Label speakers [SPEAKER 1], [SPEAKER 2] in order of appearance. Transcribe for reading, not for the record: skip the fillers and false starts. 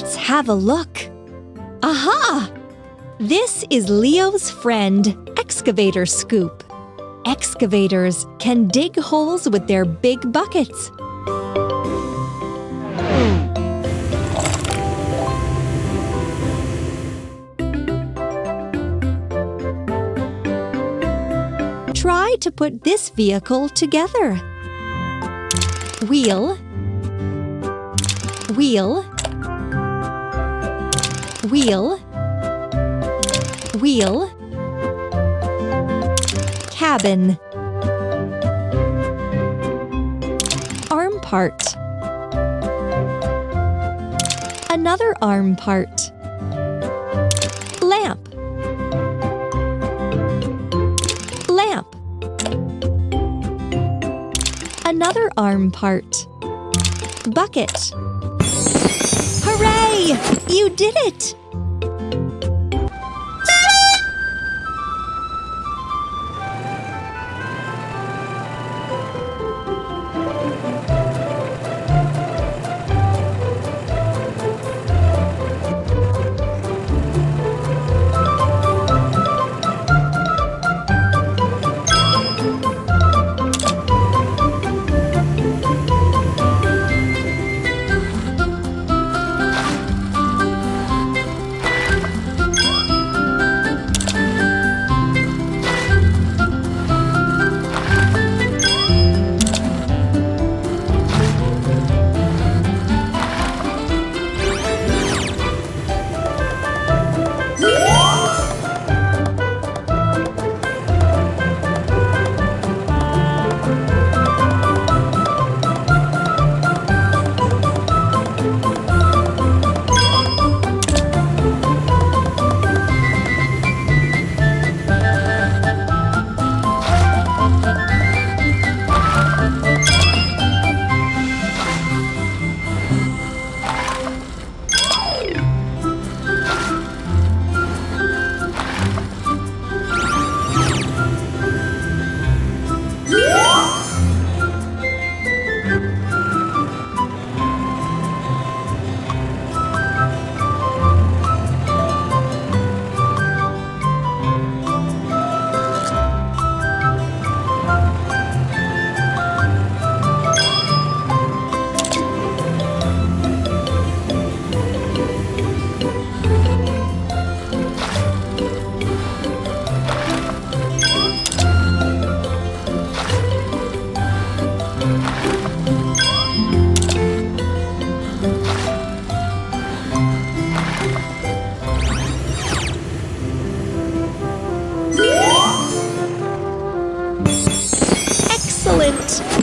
[SPEAKER 1] Let's have a look. Aha! This is Leo's friend, Excavator Scoop. Excavators can dig holes with their big buckets. Try to put this vehicle together. Wheel, wheel, wheel, wheel, cabin, arm part, another arm part, lamp, lamp, another arm part, bucket. Hooray! You did it! Excellent!